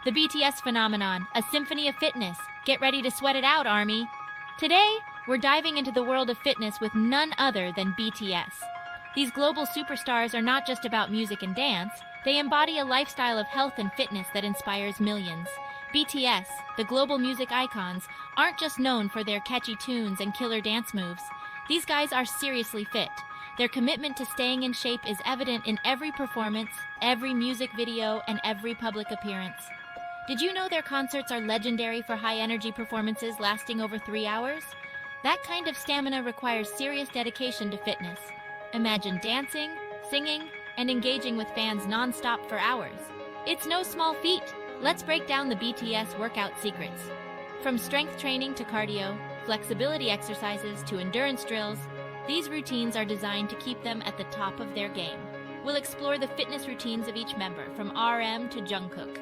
the BTS phenomenon, a symphony of fitness. Get ready to sweat it out, Army. Today, we're diving into the world of fitness with none other than BTS. These global superstars are not just about music and dance, they embody a lifestyle of health and fitness that inspires millions. BTS, the global music icons, aren't just known for their catchy tunes and killer dance moves. These guys are seriously fit. Their commitment to staying in shape is evident in every performance, every music video, and every public appearance. Did you know their concerts are legendary for high-energy performances lasting over 3 hours? That kind of stamina requires serious dedication to fitness. Imagine dancing, singing, and engaging with fans non-stop for hours. It's no small feat. Let's break down the BTS workout secrets. From strength training to cardio, flexibility exercises to endurance drills, these routines are designed to keep them at the top of their game. We'll explore the fitness routines of each member, from RM to Jungkook.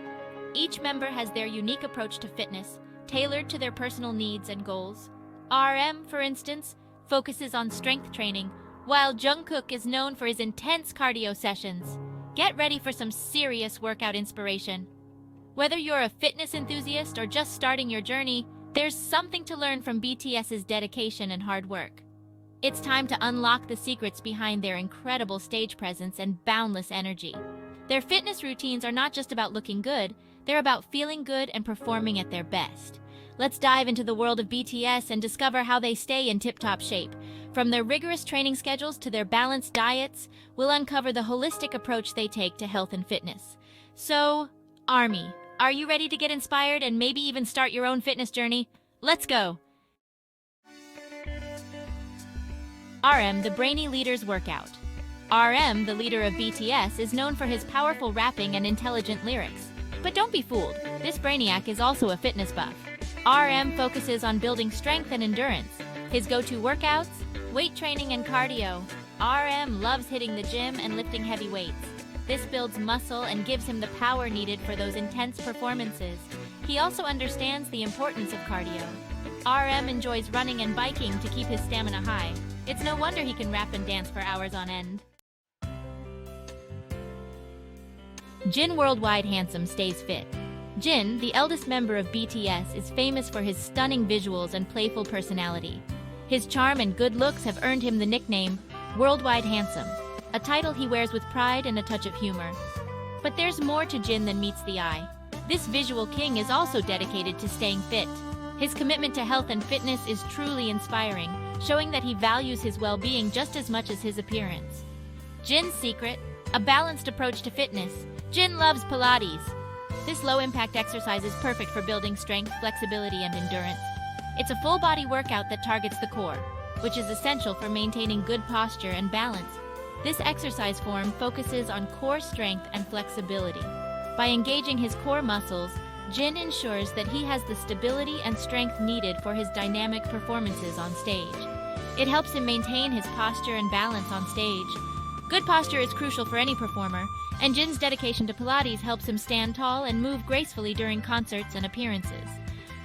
Each member has their unique approach to fitness, tailored to their personal needs and goals. RM, for instance, focuses on strength training, while Jungkook is known for his intense cardio sessions. Get ready for some serious workout inspiration. Whether you're a fitness enthusiast or just starting your journey, there's something to learn from BTS's dedication and hard work. It's time to unlock the secrets behind their incredible stage presence and boundless energy. Their fitness routines are not just about looking good, they're about feeling good and performing at their best. Let's dive into the world of BTS and discover how they stay in tip-top shape. From their rigorous training schedules to their balanced diets, we'll uncover the holistic approach they take to health and fitness. So, Army, are you ready to get inspired and maybe even start your own fitness journey? Let's go! RM, the brainy leader's workout. RM, the leader of BTS, is known for his powerful rapping and intelligent lyrics. But don't be fooled, this brainiac is also a fitness buff. RM focuses on building strength and endurance. His go-to workouts? Weight training and cardio. RM loves hitting the gym and lifting heavy weights. This builds muscle and gives him the power needed for those intense performances. He also understands the importance of cardio. RM enjoys running and biking to keep his stamina high. It's no wonder he can rap and dance for hours on end. Jin Worldwide Handsome stays fit. Jin, the eldest member of BTS, is famous for his stunning visuals and playful personality. His charm and good looks have earned him the nickname Worldwide Handsome, a title he wears with pride and a touch of humor. But there's more to Jin than meets the eye. This visual king is also dedicated to staying fit. His commitment to health and fitness is truly inspiring, showing that he values his well-being just as much as his appearance. Jin's secret: a balanced approach to fitness. Jin loves Pilates. This low-impact exercise is perfect for building strength, flexibility, and endurance. It's a full-body workout that targets the core, which is essential for maintaining good posture and balance. This exercise form focuses on core strength and flexibility. By engaging his core muscles, Jin ensures that he has the stability and strength needed for his dynamic performances on stage. It helps him maintain his posture and balance on stage. Good posture is crucial for any performer, and Jin's dedication to Pilates helps him stand tall and move gracefully during concerts and appearances.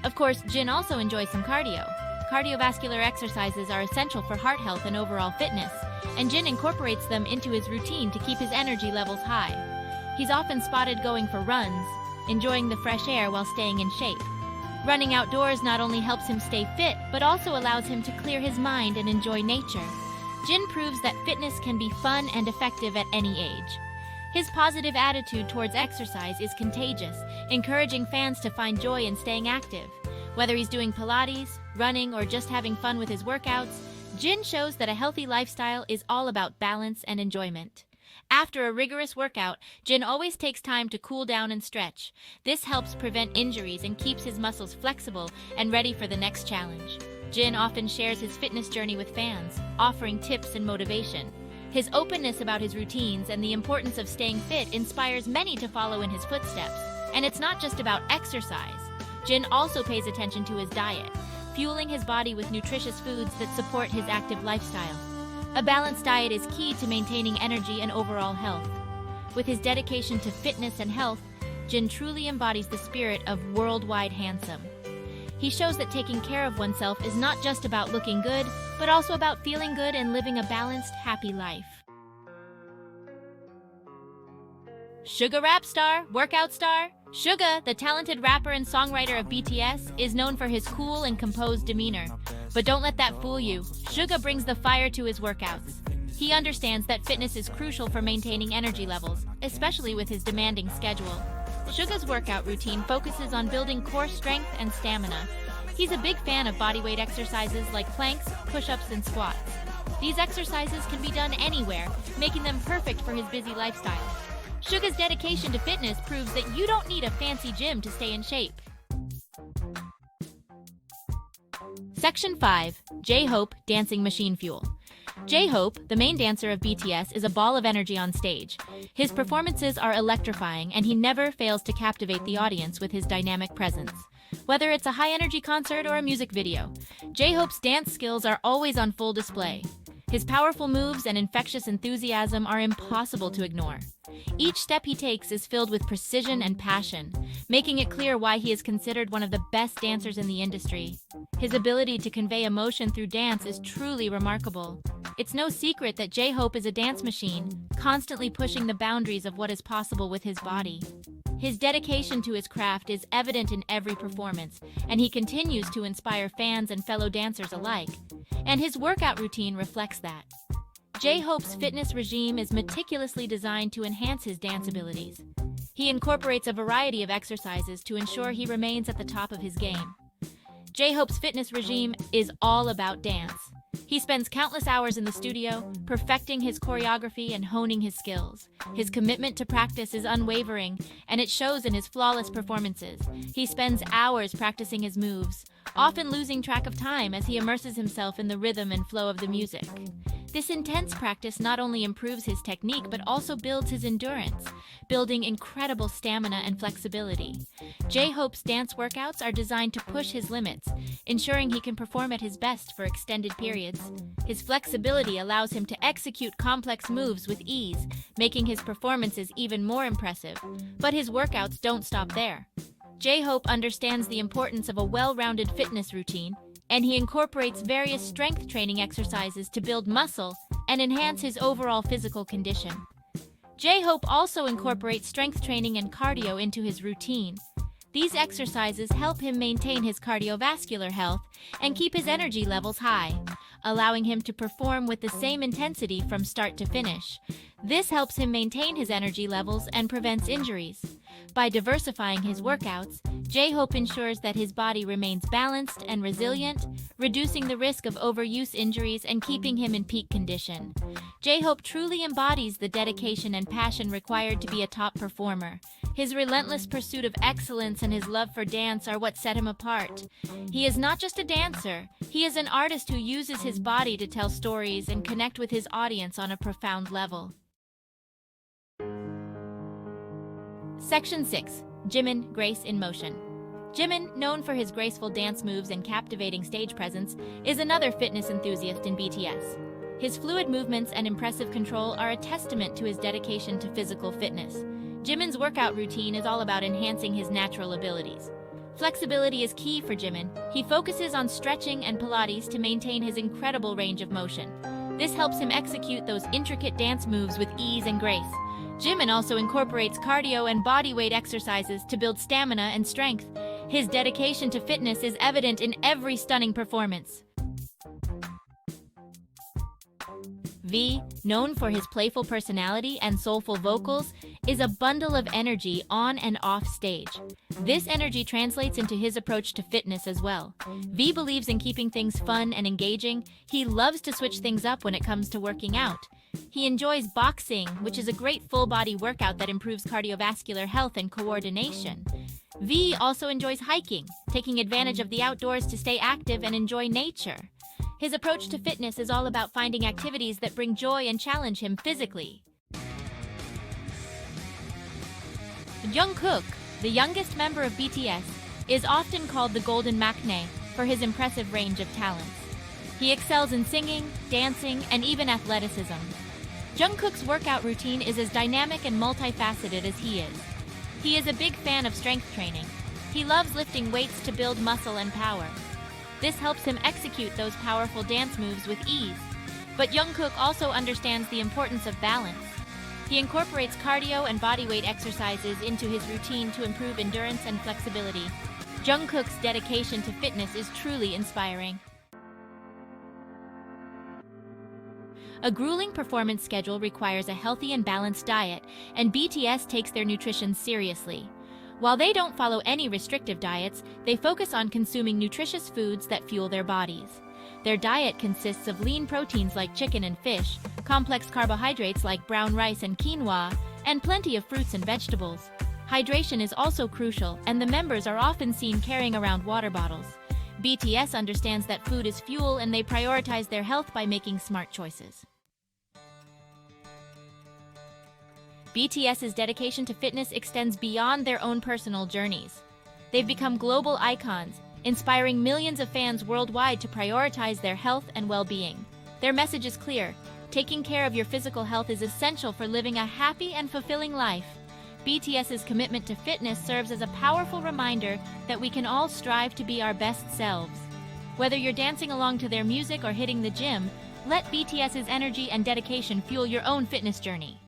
Of course, Jin also enjoys some cardio. Cardiovascular exercises are essential for heart health and overall fitness, and Jin incorporates them into his routine to keep his energy levels high. He's often spotted going for runs, enjoying the fresh air while staying in shape. Running outdoors not only helps him stay fit, but also allows him to clear his mind and enjoy nature. Jin proves that fitness can be fun and effective at any age. His positive attitude towards exercise is contagious, encouraging fans to find joy in staying active. Whether he's doing Pilates, running, or just having fun with his workouts, Jin shows that a healthy lifestyle is all about balance and enjoyment. After a rigorous workout, Jin always takes time to cool down and stretch. This helps prevent injuries and keeps his muscles flexible and ready for the next challenge. Jin often shares his fitness journey with fans, offering tips and motivation. His openness about his routines and the importance of staying fit inspires many to follow in his footsteps. And it's not just about exercise. Jin also pays attention to his diet, fueling his body with nutritious foods that support his active lifestyle. A balanced diet is key to maintaining energy and overall health. With his dedication to fitness and health, Jin truly embodies the spirit of worldwide handsome. He shows that taking care of oneself is not just about looking good, but also about feeling good and living a balanced, happy life. Sugar rap star, workout star, Suga, the talented rapper and songwriter of BTS, is known for his cool and composed demeanor. But don't let that fool you. Suga brings the fire to his workouts. He understands that fitness is crucial for maintaining energy levels, especially with his demanding schedule. Suga's workout routine focuses on building core strength and stamina. He's a big fan of bodyweight exercises like planks, push-ups, and squats. These exercises can be done anywhere, making them perfect for his busy lifestyle. Suga's dedication to fitness proves that you don't need a fancy gym to stay in shape. Section 5. J-Hope Dancing Machine Fuel. J-Hope, the main dancer of BTS, is a ball of energy on stage. His performances are electrifying, and he never fails to captivate the audience with his dynamic presence. Whether it's a high-energy concert or a music video, J-Hope's dance skills are always on full display. His powerful moves and infectious enthusiasm are impossible to ignore. Each step he takes is filled with precision and passion, making it clear why he is considered one of the best dancers in the industry. His ability to convey emotion through dance is truly remarkable. It's no secret that J-Hope is a dance machine, constantly pushing the boundaries of what is possible with his body. His dedication to his craft is evident in every performance, and he continues to inspire fans and fellow dancers alike. And his workout routine reflects that. J-Hope's fitness regime is meticulously designed to enhance his dance abilities. He incorporates a variety of exercises to ensure he remains at the top of his game. J-Hope's fitness regime is all about dance. He spends countless hours in the studio, perfecting his choreography and honing his skills. His commitment to practice is unwavering, and it shows in his flawless performances. He spends hours practicing his moves, often losing track of time as he immerses himself in the rhythm and flow of the music. This intense practice not only improves his technique but also builds his endurance, building incredible stamina and flexibility. J-Hope's dance workouts are designed to push his limits, ensuring he can perform at his best for extended periods. His flexibility allows him to execute complex moves with ease, making his performances even more impressive. But his workouts don't stop there. J-Hope understands the importance of a well-rounded fitness routine, and he incorporates various strength training exercises to build muscle and enhance his overall physical condition. J-Hope also incorporates strength training and cardio into his routine. These exercises help him maintain his cardiovascular health and keep his energy levels high, allowing him to perform with the same intensity from start to finish. This helps him maintain his energy levels and prevents injuries. By diversifying his workouts, J-Hope ensures that his body remains balanced and resilient, reducing the risk of overuse injuries and keeping him in peak condition. J-Hope truly embodies the dedication and passion required to be a top performer. His relentless pursuit of excellence and his love for dance are what set him apart. He is not just a dancer, he is an artist who uses his body to tell stories and connect with his audience on a profound level. Section 6. Jimin, Grace in Motion. Jimin, known for his graceful dance moves and captivating stage presence, is another fitness enthusiast in BTS. His fluid movements and impressive control are a testament to his dedication to physical fitness. Jimin's workout routine is all about enhancing his natural abilities. Flexibility is key for Jimin. He focuses on stretching and Pilates to maintain his incredible range of motion. This helps him execute those intricate dance moves with ease and grace. Jimin also incorporates cardio and bodyweight exercises to build stamina and strength. His dedication to fitness is evident in every stunning performance. V, known for his playful personality and soulful vocals, is a bundle of energy on and off stage. This energy translates into his approach to fitness as well. V believes in keeping things fun and engaging. He loves to switch things up when it comes to working out. He enjoys boxing, which is a great full-body workout that improves cardiovascular health and coordination. V also enjoys hiking, taking advantage of the outdoors to stay active and enjoy nature. His approach to fitness is all about finding activities that bring joy and challenge him physically. Jungkook, the youngest member of BTS, is often called the Golden Maknae for his impressive range of talents. He excels in singing, dancing, and even athleticism. Jungkook's workout routine is as dynamic and multifaceted as he is. He is a big fan of strength training. He loves lifting weights to build muscle and power. This helps him execute those powerful dance moves with ease. But Jungkook also understands the importance of balance. He incorporates cardio and bodyweight exercises into his routine to improve endurance and flexibility. Jungkook's dedication to fitness is truly inspiring. A grueling performance schedule requires a healthy and balanced diet, and BTS takes their nutrition seriously. While they don't follow any restrictive diets, they focus on consuming nutritious foods that fuel their bodies. Their diet consists of lean proteins like chicken and fish, complex carbohydrates like brown rice and quinoa, and plenty of fruits and vegetables. Hydration is also crucial, and the members are often seen carrying around water bottles. BTS understands that food is fuel, and they prioritize their health by making smart choices. BTS's dedication to fitness extends beyond their own personal journeys. They've become global icons, inspiring millions of fans worldwide to prioritize their health and well-being. Their message is clear: taking care of your physical health is essential for living a happy and fulfilling life. BTS's commitment to fitness serves as a powerful reminder that we can all strive to be our best selves. Whether you're dancing along to their music or hitting the gym, let BTS's energy and dedication fuel your own fitness journey.